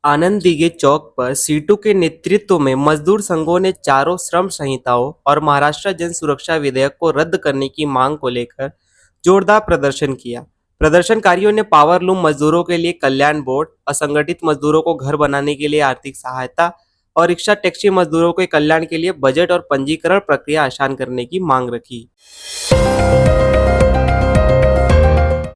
आनंद दीघे चौक पर सीटू के नेतृत्व में मजदूर संघों ने चारों श्रम संहिताओं और महाराष्ट्र जन सुरक्षा विधेयक को रद्द करने की मांग को लेकर जोरदार प्रदर्शन किया। प्रदर्शनकारियों ने पावरलूम मजदूरों के लिए कल्याण बोर्ड, असंगठित मजदूरों को घर बनाने के लिए आर्थिक सहायता और रिक्शा टैक्सी मजदूरों के कल्याण के लिए बजट और पंजीकरण प्रक्रिया आसान करने की मांग रखी।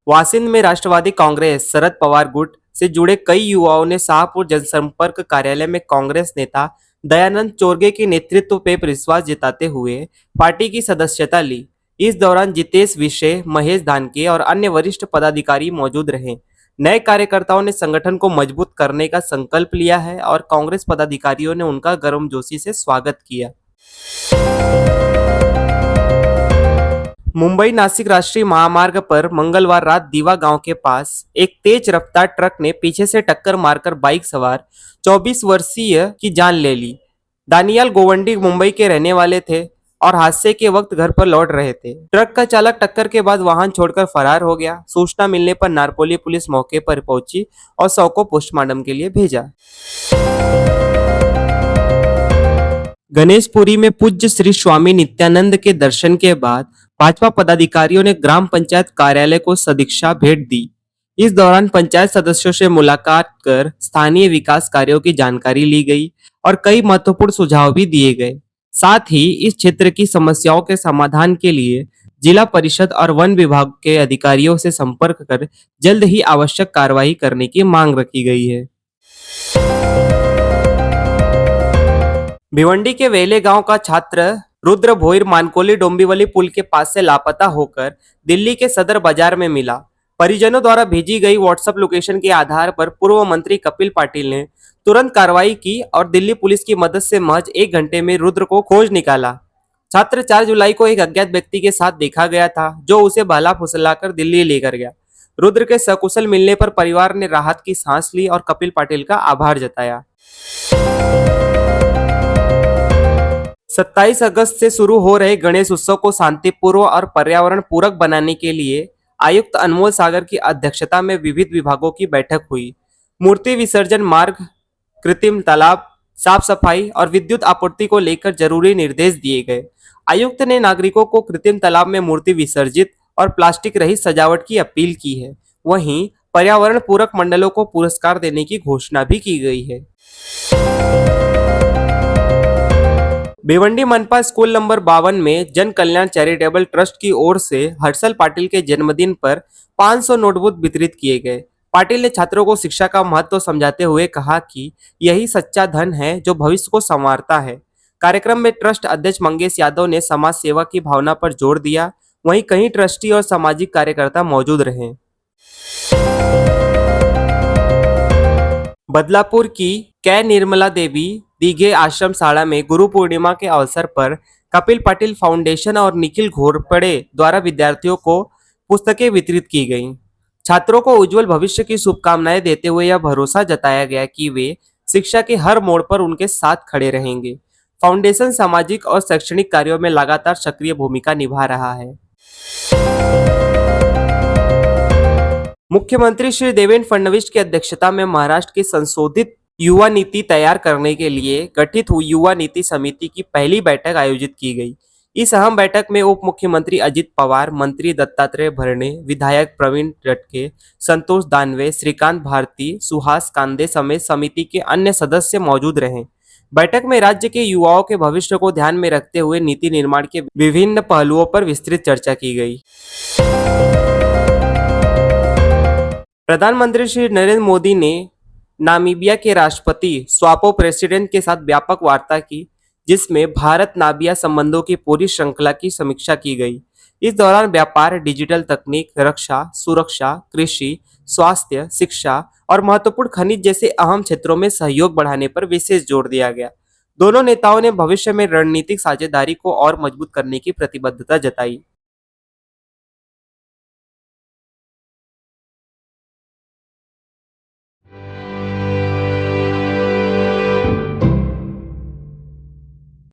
वासिंद में राष्ट्रवादी कांग्रेस शरद पवार गुट से जुड़े कई युवाओं ने शाहपुर जनसंपर्क कार्यालय में कांग्रेस नेता दयानंद चोरगे के नेतृत्व पर विश्वास जताते हुए पार्टी की सदस्यता ली। इस दौरान जितेश विषय, महेश धानके और अन्य वरिष्ठ पदाधिकारी मौजूद रहे। नए कार्यकर्ताओं ने संगठन को मजबूत करने का संकल्प लिया है और कांग्रेस पदाधिकारियों ने उनका गर्मजोशी से स्वागत किया। मुंबई नासिक राष्ट्रीय महामार्ग पर मंगलवार रात दीवा गांव के पास एक तेज रफ्तार ट्रक ने पीछे से टक्कर मारकर बाइक सवार 24 वर्षीय की जान ले ली। दानियाल गोवंडी मुंबई के रहने वाले थे और हादसे के वक्त घर पर लौट रहे थे। ट्रक का चालक टक्कर के बाद वाहन छोड़कर फरार हो गया। सूचना मिलने पर नारपोली पुलिस मौके पर पहुंची और शव को पोस्टमार्टम के लिए भेजा। गणेशपुरी में पूज्य श्री स्वामी नित्यानंद के दर्शन के बाद भाजपा पदाधिकारियों ने ग्राम पंचायत कार्यालय को सदिच्छा भेंट दी। इस दौरान पंचायत सदस्यों से मुलाकात कर स्थानीय विकास कार्यों की जानकारी ली गई और कई महत्वपूर्ण सुझाव भी दिए गए। साथ ही इस क्षेत्र की समस्याओं के समाधान के लिए जिला परिषद और वन विभाग के अधिकारियों से संपर्क कर जल्द ही आवश्यक कार्रवाई करने की मांग रखी गई है। भिवंडी के वेले गांव का छात्र रुद्र भोईर मानकोली डोंबिवली पुल के पास से लापता होकर दिल्ली के सदर बाजार में मिला। परिजनों द्वारा भेजी गई व्हाट्सएप लोकेशन के आधार पर पूर्व मंत्री कपिल पाटिल ने तुरंत कार्रवाई की और दिल्ली पुलिस की मदद से महज 1 घंटे में रुद्र को खोज निकाला। छात्र 4 जुलाई को एक अज्ञात व्यक्ति के साथ देखा गया था, जो उसे बहला फुसलाकर दिल्ली लेकर गया। रुद्र के सकुशल मिलने पर परिवार ने राहत की सांस ली और कपिल पाटिल का आभार जताया। 27 अगस्त से शुरू हो रहे गणेश उत्सव को शांतिपूर्ण और पर्यावरण पूरक बनाने के लिए आयुक्त अनमोल सागर की अध्यक्षता में विविध विभागों की बैठक हुई। मूर्ति विसर्जन मार्ग, कृत्रिम तालाब, साफ सफाई और विद्युत आपूर्ति को लेकर जरूरी निर्देश दिए गए। आयुक्त ने नागरिकों को कृत्रिम तालाब में मूर्ति विसर्जित और प्लास्टिक रहित सजावट की अपील की है। वहीं पर्यावरण पूरक मंडलों को पुरस्कार देने की घोषणा भी की गई है। भिवंडी मनपा स्कूल नंबर 52 में जन कल्याण चैरिटेबल ट्रस्ट की ओर से हर्षल पाटिल के जन्मदिन पर 500 नोटबुक वितरित किए गए। पाटिल ने छात्रों को शिक्षा का महत्व समझाते हुए कहा कि यही सच्चा धन है जो भविष्य को संवारता है। कार्यक्रम में ट्रस्ट अध्यक्ष मंगेश यादव ने समाज सेवा की भावना पर जोर दिया। वहीं कई ट्रस्टी और सामाजिक कार्यकर्ता मौजूद रहे। बदलापुर की कै निर्मला देवी दीघे आश्रम शाला में गुरु पूर्णिमा के अवसर पर कपिल पाटिल फाउंडेशन और निखिल घोरपड़े द्वारा विद्यार्थियों को पुस्तकें वितरित की गईं। छात्रों को उज्जवल भविष्य की शुभकामनाएं देते हुए यह भरोसा जताया गया कि वे शिक्षा के हर मोड़ पर उनके साथ खड़े रहेंगे। फाउंडेशन सामाजिक और शैक्षणिक कार्यों में लगातार सक्रिय भूमिका निभा रहा है। मुख्यमंत्री श्री देवेंद्र फडणवीस की अध्यक्षता में महाराष्ट्र की संशोधित युवा नीति तैयार करने के लिए गठित हुई युवा नीति समिति की पहली बैठक आयोजित की गई। इस अहम बैठक में उप मुख्यमंत्री अजित पवार, मंत्री दत्तात्रेय भरणे, विधायक प्रवीण रटके, संतोष दानवे, श्रीकांत भारती, सुहास कांदे समेत समिति के अन्य सदस्य मौजूद रहे। बैठक में राज्य के युवाओं के भविष्य को ध्यान में रखते हुए नीति निर्माण के विभिन्न पहलुओं पर विस्तृत चर्चा की गई। प्रधानमंत्री श्री नरेंद्र मोदी ने नामीबिया के राष्ट्रपति स्वापो प्रेसिडेंट के साथ व्यापक वार्ता की, जिसमें भारत नामीबिया संबंधों की पूरी श्रृंखला की समीक्षा की गई। इस दौरान व्यापार, डिजिटल तकनीक, रक्षा, सुरक्षा, कृषि, स्वास्थ्य, शिक्षा और महत्वपूर्ण खनिज जैसे अहम क्षेत्रों में सहयोग बढ़ाने पर विशेष जोर दिया गया। दोनों नेताओं ने भविष्य में रणनीतिक साझेदारी को और मजबूत करने की प्रतिबद्धता जताई।